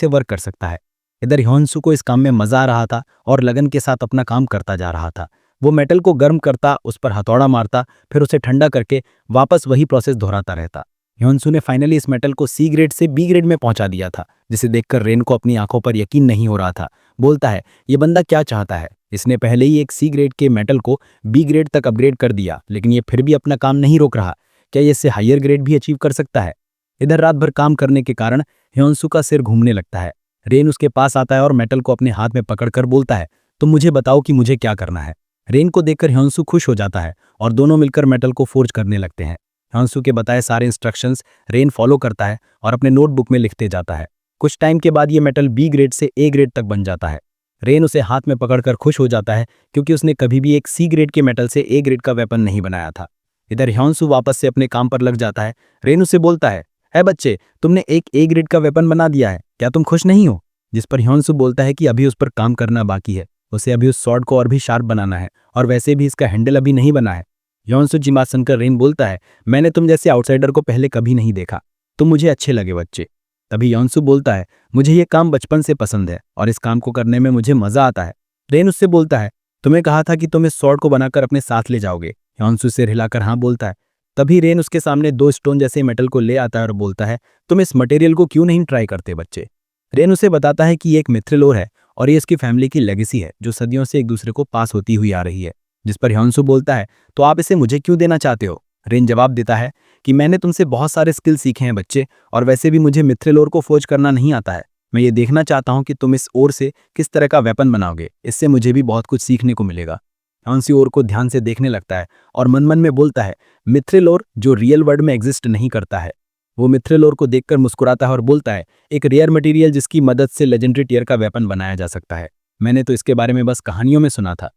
से वर्क कर सकता है। इधर ह्योन्सू को इस काम में मजा आ रहा था और लगन के साथ अपना काम करता जा रहा था। वो मेटल को गर्म करता, उस पर हथौड़ा मारता, फिर उसे ठंडा करके वापस वही प्रोसेस दोहराता रहता। ह्योन्सू ने फाइनली इस मेटल को सी ग्रेड से बी ग्रेड में पहुंचा दिया था, जिसे देखकर रेन को अपनी आंखों पर यकीन नहीं हो रहा था। बोलता है, ये बंदा क्या चाहता है? इसने पहले ही एक सी ग्रेड के मेटल को बी ग्रेड तक अपग्रेड कर दिया, लेकिन ये फिर भी अपना काम नहीं रोक रहा। क्या ये इससे हायर ग्रेड भी अचीव कर सकता है? इधर रात भर काम करने के कारण ह्योन्सू का सिर घूमने लगता है। रेन उसके पास आता है और मेटल को अपने हाथ में पकड़कर बोलता है, तुम मुझे बताओ कि मुझे क्या करना है। रेन को देखकर ह्योन्सू खुश हो जाता है और दोनों मिलकर मेटल को फोर्ज करने लगते हैं। ह्योन्सू के बताए सारे इंस्ट्रक्शंस रेन फॉलो करता है और अपने नोटबुक में लिखते जाता है। कुछ टाइम के बाद ये मेटल बी ग्रेड से ए ग्रेड तक बन जाता है। रेन उसे हाथ में पकड़कर खुश हो जाता है, क्योंकि उसने कभी भी एक सी ग्रेड के मेटल से ए ग्रेड का वेपन नहीं बनाया था। इधर ह्योन्सू वापस से अपने काम पर लग जाता है। रेन उसे बोलता है बच्चे, तुमने एक ए ग्रेड का वेपन बना दिया है, क्या तुम खुश नहीं हो? जिस पर ह्योन्सू बोलता है कि अभी उस पर काम करना बाकी है, उसे अभी उस स्वॉर्ड को और भी शार्प बनाना है, और वैसे भी इसका हैंडल अभी नहीं बना है। ह्योन्सू की बात सुनकर रेन बोलता है, मैंने तुम जैसे आउटसाइडर को पहले कभी नहीं देखा, तुम मुझे अच्छे लगे बच्चे। तभी ह्योन्सू बोलता है, मुझे ये काम बचपन से पसंद है और इस काम को करने में मुझे मजा आता है। रेन उससे बोलता है, तुम्हें कहा था कि तुम इस स्वॉर्ड को बनाकर अपने साथ ले जाओगे। ह्योन्सू सिर हिलाकर हाँ बोलता है। तभी रेन उसके सामने 2 स्टोन जैसे मेटल को ले आता है और बोलता है, तुम इस मटेरियल को क्यों नहीं ट्राई करते बच्चे? रेन उसे बताता है कि ये एक मिथ्रिल ओर है और ये इसकी फैमिली की लेगेसी है, जो सदियों से एक दूसरे को पास होती हुई आ रही है। जिस पर ह्योन्सू बोलता है, तो आप इसे मुझे क्यों देना चाहते हो? रेन जवाब देता है कि मैंने तुमसे बहुत सारे स्किल सीखे हैं बच्चे, और वैसे भी मुझे मिथ्रिल ओर को फोर्ज करना नहीं आता है। मैं ये देखना चाहता हूँ कि तुम इस ओर से किस तरह का वेपन बनाओगे, इससे मुझे भी बहुत कुछ सीखने को मिलेगा। ह्योन्सू ओर को ध्यान से देखने लगता है और मन मन में बोलता है, मिथ्रिल ओर जो रियल वर्ल्ड में एग्जिस्ट नहीं करता है। वो मिथ्रिल ओर को देखकर मुस्कुराता है और बोलता है, एक रेयर मटेरियल जिसकी मदद से लेजेंडरी टियर का वेपन बनाया जा सकता है। मैंने तो इसके बारे में बस कहानियों में सुना था,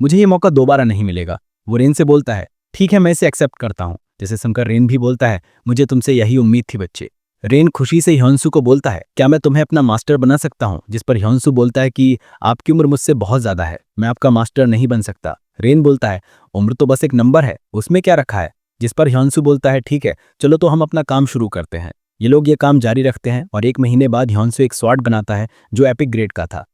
मुझे ये मौका दोबारा नहीं मिलेगा। वो रेन से बोलता है, ठीक है, मैं इसे एक्सेप्ट करता हूँ। जिसे सुनकर रेन भी बोलता है, मुझे तुमसे यही उम्मीद थी बच्चे। रेन खुशी से ह्योन्सू को बोलता है, क्या मैं तुम्हें अपना मास्टर बना सकता हूँ? जिस पर ह्योन्सू बोलता है कि आपकी उम्र मुझसे बहुत ज्यादा है, मैं आपका मास्टर नहीं बन सकता। रेन बोलता है, उम्र तो बस एक नंबर है, उसमें क्या रखा है? जिस पर ह्योन्सू बोलता है, ठीक है, चलो तो हम अपना काम शुरू करते हैं। ये लोग ये काम जारी रखते हैं और 1 महीने बाद ह्योन्सू एक स्वॉर्ड बनाता है जो एपिक ग्रेड का था।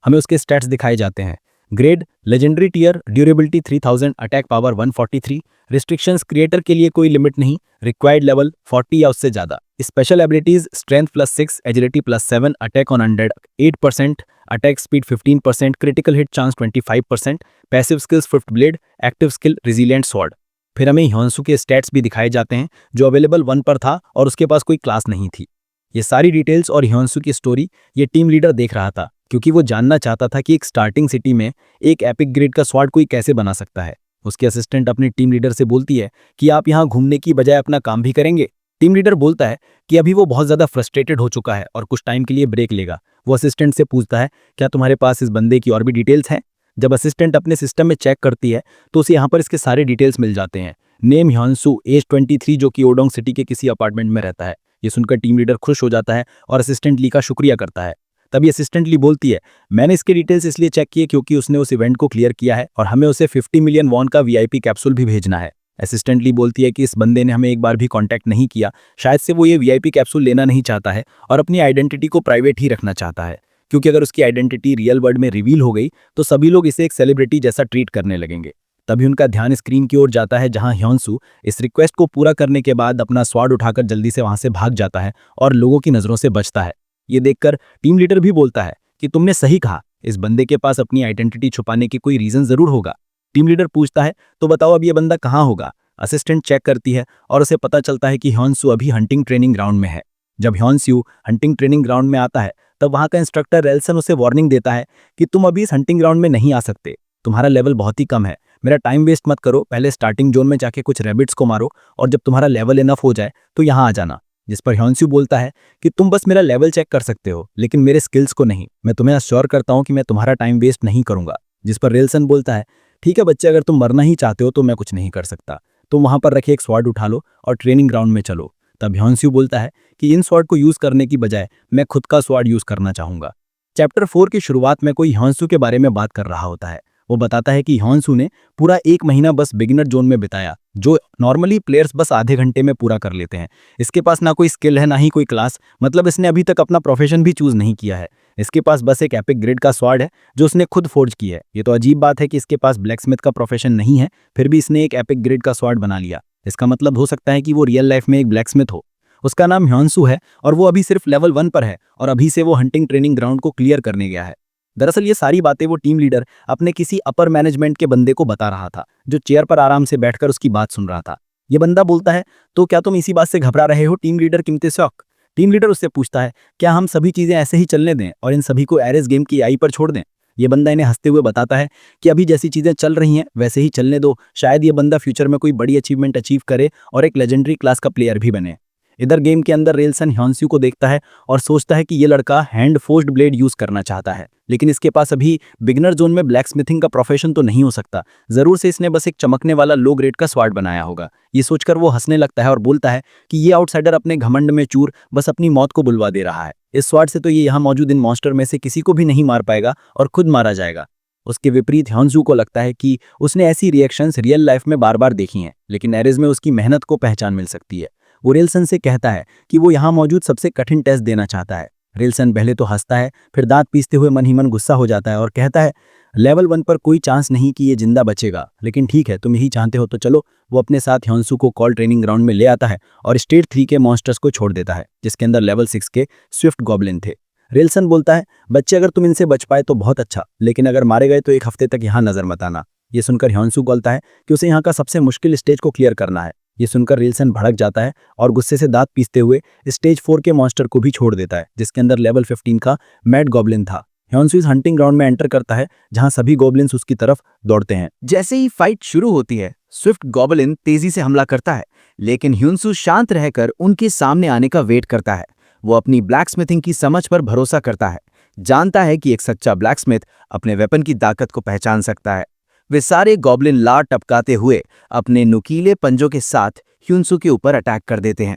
हमें उसके स्टैट्स दिखाए जाते हैं। Grade legendary tier, durability 3000, attack power 143, restrictions creator के लिए कोई लिमिट नहीं, रिक्वायर्ड लेवल 40 या उससे ज्यादा। Special abilities strength +6, agility +7, attack on undead 8%, attack speed 15%, critical hit chance 25%, passive skills fifth blade, active skill resilient sword. फिर हमें ह्योन्सू के स्टैट्स भी दिखाए जाते हैं, जो अवेलेबल 1 पर था और उसके पास कोई क्लास नहीं थी। ये सारी डिटेल्स और ह्योन्सू की स्टोरी ये टीम लीडर देख रहा था, क्योंकि वो जानना चाहता था कि एक स्टार्टिंग सिटी में एक एपिक ग्रेड का स्वॉर्ड कोई कैसे बना सकता है। उसके असिस्टेंट अपनी टीम लीडर से बोलती है कि आप यहाँ घूमने की बजाय अपना काम भी करेंगे। टीम लीडर बोलता है कि अभी वो बहुत ज्यादा फ्रस्ट्रेटेड हो चुका है और कुछ टाइम के लिए ब्रेक लेगा। वो असिस्टेंट से पूछता है, क्या तुम्हारे पास इस बंदे की और भी डिटेल्स हैं? जब असिस्टेंट अपने सिस्टम में चेक करती है तो उसे यहाँ पर इसके सारे डिटेल्स मिल जाते हैं। नेम ह्योन्सू, एज 23, जो कि ओडोंग सिटी के किसी अपार्टमेंट में रहता है। ये सुनकर टीम लीडर खुश हो जाता है और असिस्टेंट ली का शुक्रिया करता है। तभी असिस्टेंट ली बोलती है, मैंने इसके डिटेल्स इसलिए चेक किए क्योंकि उसने उस इवेंट को क्लियर किया है और हमें उसे 50 मिलियन वॉन का वीआईपी कैप्सूल भी भेजना है। असिस्टेंट ली बोलती है कि इस बंदे ने हमें एक बार भी कांटेक्ट नहीं किया, शायद से वो ये वीआईपी कैप्सूल लेना नहीं चाहता है और अपनी आइडेंटिटी को प्राइवेट ही रखना चाहता है, क्योंकि अगर उसकी आइडेंटिटी रियल वर्ल्ड में रिवील हो गई तो सभी लोग इसे एक सेलिब्रिटी जैसा ट्रीट करने लगेंगे। तभी उनका ध्यान स्क्रीन की ओर जाता है, जहां ह्योन्सू इस रिक्वेस्ट को पूरा करने के बाद अपना स्वॉर्ड उठाकर जल्दी से वहां से भाग जाता है और लोगों की नजरों से बचता है। ये देखकर टीम लीडर भी बोलता है कि तुमने सही कहा, इस बंदे के पास अपनी आइडेंटिटी छुपाने की कोई रीजन जरूर होगा। टीम लीडर पूछता है, तो बताओ अब ये बंदा कहाँ होगा? असिस्टेंट चेक करती है और उसे पता चलता है कि ह्योन्सू अभी हंटिंग ट्रेनिंग ग्राउंड में है। जब ह्योन्सू हंटिंग ट्रेनिंग ग्राउंड में आता है तब वहां का इंस्ट्रक्टर रेल्सन उसे वार्निंग देता है कि तुम अभी इस हंटिंग ग्राउंड में नहीं आ सकते, तुम्हारा लेवल बहुत ही कम है, मेरा टाइम वेस्ट मत करो, पहले स्टार्टिंग जोन में जाके कुछ रैबिट्स को मारो और जब तुम्हारा लेवल इनफ हो जाए तो यहाँ आ जाना। जिस पर ह्योन्सू बोलता है कि तुम बस मेरा लेवल चेक कर सकते हो, लेकिन मेरे स्किल्स को नहीं। मैं तुम्हें अश्योर करता हूँ कि मैं तुम्हारा टाइम वेस्ट नहीं करूंगा। जिस पर रेल्सन बोलता है, ठीक है बच्चे, अगर तुम मरना ही चाहते हो तो मैं कुछ नहीं कर सकता, तुम वहां पर रखे एक स्वॉर्ड उठा लो और ट्रेनिंग ग्राउंड में चलो। तब ह्योन्सू बोलता है कि इन स्वॉर्ड को यूज करने की बजाय मैं खुद का स्वॉर्ड यूज करना चाहूंगा। चैप्टर 4 की शुरुआत में कोई ह्योन्सू के बारे में बात कर रहा होता है। वो बताता है कि ह्योनसू ने पूरा 1 महीना बस बिगिनर जोन में बिताया, जो नॉर्मली प्लेयर्स बस आधे घंटे में पूरा कर लेते हैं। इसके पास ना कोई स्किल है, ना ही कोई क्लास, मतलब इसने अभी तक अपना प्रोफेशन भी चूज नहीं किया है। इसके पास बस एक एपिक ग्रेड का स्वॉर्ड है जो उसने खुद फोर्ज की है। ये तो अजीब बात है कि इसके पास ब्लैकस्मिथ का प्रोफेशन नहीं है, फिर भी इसने एक एपिक ग्रेड का स्वॉर्ड बना लिया। इसका मतलब हो सकता है कि वो रियल लाइफ में एक ब्लैकस्मिथ हो। उसका नाम ह्योनसू है और वो अभी सिर्फ लेवल 1 पर है और अभी से वो हंटिंग ट्रेनिंग ग्राउंड को क्लियर करने गया है। दरअसल ये सारी बातें वो टीम लीडर अपने किसी अपर मैनेजमेंट के बंदे को बता रहा था, जो चेयर पर आराम से बैठकर उसकी बात सुन रहा था। ये बंदा बोलता है, तो क्या तुम इसी बात से घबरा रहे हो टीम लीडर किमते शौक? टीम लीडर उससे पूछता है, क्या हम सभी चीजें ऐसे ही चलने दें और इन सभी को एरेस गेम की आई पर छोड़ दें? ये बंदा इन्हें हंसते हुए बताता है कि अभी जैसी चीजें चल रही हैं वैसे ही चलने दो, शायद ये बंदा फ्यूचर में कोई बड़ी अचीवमेंट अचीव करे और एक लेजेंडरी क्लास का प्लेयर भी बने। इधर गेम के अंदर रेलसन ह्योनसू को देखता है और सोचता है कि ये लड़का हैंड फोर्स्ड ब्लेड यूज करना चाहता है, लेकिन इसके पास अभी बिगनर जोन में ब्लैक स्मिथिंग का प्रोफेशन तो नहीं हो सकता। जरूर से इसने बस एक चमकने वाला लो ग्रेड का स्वाड बनाया होगा। ये सोचकर वो हंसने लगता है और बोलता है कि ये आउटसाइडर अपने घमंड में चूर बस अपनी मौत को बुलवा दे रहा है। इस स्वाड से तो ये यहाँ मौजूद इन मॉन्स्टर में से किसी को भी नहीं मार पाएगा और खुद मारा जाएगा। उसके विपरीत ह्योनसू को लगता है कि उसने ऐसी रिएक्शंस रियल लाइफ में बार बार देखी हैं, लेकिन एरेज में उसकी मेहनत को पहचान मिल सकती है। वो रेलसन से कहता है कि वो यहाँ मौजूद सबसे कठिन टेस्ट देना चाहता है। रेलसन पहले तो हंसता है, फिर दांत पीसते हुए मन ही मन गुस्सा हो जाता है और कहता है, लेवल 1 पर कोई चांस नहीं कि ये जिंदा बचेगा, लेकिन ठीक है, तुम यही चाहते हो तो चलो। वो अपने साथ ह्योनसू को कॉल ट्रेनिंग ग्राउंड में ले आता है और स्टेट 3 के मॉन्स्टर्स को छोड़ देता है, जिसके अंदर लेवल 6 के स्विफ्ट गॉब्लिन थे। रेलसन बोलता है, बच्चे अगर तुम इनसे बच पाए तो बहुत अच्छा, लेकिन अगर मारे गए तो 1 हफ्ते तक यहाँ नजर मत आना। ये सुनकर ह्योनसू बोलता है कि उसे यहाँ का सबसे मुश्किल स्टेज को क्लियर करना है। ये सुनकर रेलसन भड़क जाता है और गुस्से से दांत पीसते हुए स्टेज 4 के मॉन्स्टर को भी छोड़ देता है, जिसके अंदर लेवल 15 का मैड गॉब्लिन था। ह्योनसू इस हंटिंग ग्राउंड में एंटर करता है जहां सभी गॉब्लिन्स उसकी तरफ दौड़ते हैं। जैसे ही फाइट शुरू होती है, स्विफ्ट गॉब्लिन तेजी से हमला करता है, लेकिन ह्योनसू शांत रहकर उनके सामने आने का वेट करता है। वो अपनी ब्लैकस्मिथिंग की समझ पर भरोसा करता है, जानता है कि एक सच्चा ब्लैकस्मिथ अपने वेपन की ताकत को पहचान सकता है। वे सारे गॉब्लिन लार टपकाते हुए अपने नुकीले पंजों के साथ ह्योनसू के ऊपर अटैक कर देते हैं।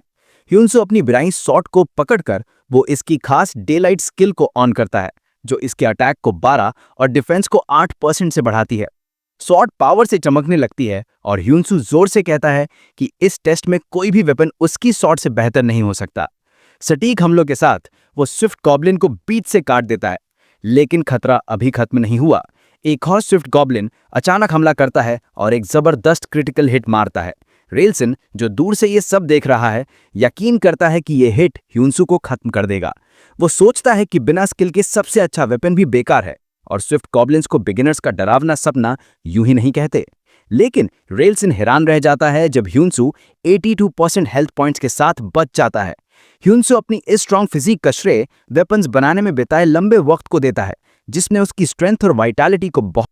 ह्योनसू अपनी बिराई सॉर्ट को पकड़कर वो इसकी खास डेलाइट स्किल को ऑन करता है, जो इसके अटैक को 12 और डिफेंस को 8% से बढ़ाती है। सॉर्ट पावर से चमकने लगती है और ह्योनसू जोर से कहता है कि इस टेस्ट में कोई भी वेपन उसकी सॉर्ट से बेहतर नहीं हो सकता। सटीक हमलों के साथ वो स्विफ्ट गॉब्लिन को बीच से काट देता है, लेकिन खतरा अभी खत्म नहीं हुआ। एक और स्विफ्ट गॉब्लिन अचानक हमला करता है और एक जबरदस्त क्रिटिकल हिट मारता है। रेलसन, जो दूर से ये सब देख रहा है, यकीन करता है कि ये हिट ह्योनसू को खत्म कर देगा। वो सोचता है कि बिना स्किल के सबसे अच्छा वेपन भी बेकार है और स्विफ्ट गॉब्लिन्स को बिगिनर्स का डरावना सपना यूं ही नहीं कहते। लेकिन रेलसन हैरान रह जाता है जब ह्योनसू 82% हेल्थ पॉइंट्स के साथ बच जाता है। ह्योनसू अपनी इस स्ट्रॉन्ग फिजिक का श्रेय वेपन्स बनाने में बिताए लंबे वक्त को देता है, जिसने उसकी स्ट्रेंथ और वाइटैलिटी को बहुत।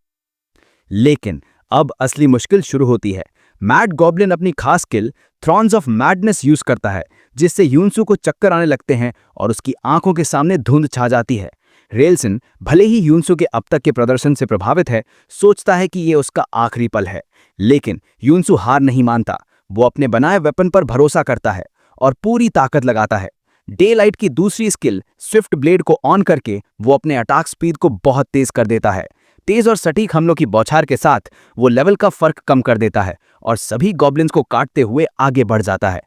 लेकिन अब असली मुश्किल शुरू होती है। मैड गॉब्लिन अपनी खास skill Thrones of madness use करता है, जिससे ह्योनसू को चक्कर आने लगते हैं और उसकी आंखों के सामने धुंध छा जाती है। रेलसन भले ही ह्योनसू के अब तक के प्रदर्शन से प्रभावित है, सोचता है कि ये उसका आखिरी पल है, लेकिन ह्योनसू हार नहीं मानता। वो अपने बनाए वेपन पर भरोसा करता है और पूरी ताकत लगाता है। डे लाइट की दूसरी स्किल स्विफ्ट ब्लेड को ऑन करके वो अपने अटैक स्पीड को बहुत तेज कर देता है। तेज और सटीक हमलों की बौछार के साथ वो लेवल का फर्क कम कर देता है और सभी गॉब्लिन्स को काटते हुए आगे बढ़ जाता है।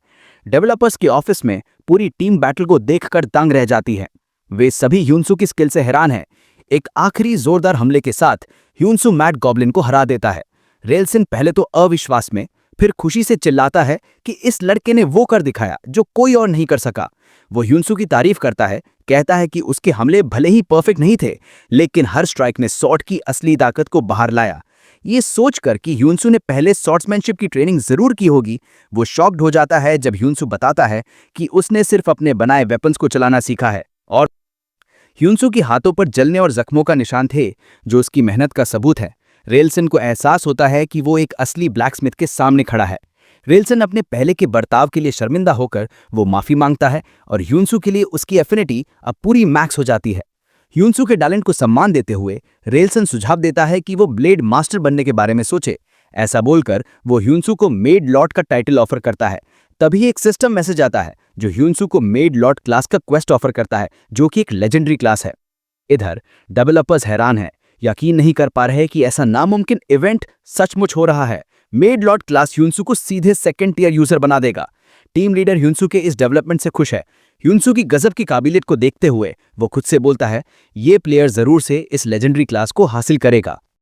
डेवलपर्स के ऑफिस में पूरी टीम बैटल को देखकर दंग रह जाती है। वे सभी ह्योनसू की स्किल से हैरान हैं। एक आखिरी जोरदार हमले के साथ ह्योनसू मैड गॉब्लिन को हरा देता है। रेलसन पहले तो अविश्वास में, फिर खुशी से चिल्लाता है कि इस लड़के ने वो कर दिखाया जो कोई और नहीं कर सका। वो ह्योनसू की तारीफ करता है, कहता है कि उसके हमले भले ही परफेक्ट नहीं थे, लेकिन हर स्ट्राइक ने सॉर्ट की असली ताकत को बाहर लाया। ये सोचकर कि ह्योनसू ने पहले सॉर्ट्समैनशिप की ट्रेनिंग जरूर की होगी, वो शॉक्ड हो जाता है जब ह्योनसू बताता है कि उसने सिर्फ अपने बनाए वेपन्स को चलाना सीखा है और ह्योनसू के हाथों पर जलने और जख्मों का निशान थे, जो उसकी मेहनत का सबूत है। रेलसन को एहसास होता है कि वो एक असली ब्लैकस्मिथ के सामने खड़ा है। रेलसन अपने पहले के बर्ताव के लिए शर्मिंदा होकर वो माफी मांगता है और ह्योनसू के लिए उसकी एफिनिटी अब पूरी मैक्स हो जाती है। ह्योनसू के टैलेंट को सम्मान देते हुए रेलसन सुझाव देता है कि वो ब्लेड मास्टर बनने के बारे में सोचे। ऐसा बोलकर वो ह्योनसू को मेड लॉर्ड का टाइटल ऑफर करता है। तभी एक सिस्टम मैसेज आता है जो ह्योनसू को मेड लॉर्ड क्लास का क्वेस्ट ऑफर करता है, जो कि एक लेजेंडरी क्लास है। इधर डेवलपर्स हैरान है यकीन नहीं कर पा रहे कि ऐसा नामुमकिन इवेंट सचमुच हो रहा है। मेड लॉर्ड क्लास ह्यूनसू को सीधे सेकंड टियर यूजर बना देगा। टीम लीडर ह्यूनसू के इस डेवलपमेंट से खुश है। ह्यूनसू की गजब की काबिलियत को देखते हुए वो खुद से बोलता है, ये प्लेयर जरूर से इस लेजेंडरी क्लास को हासिल करेगा।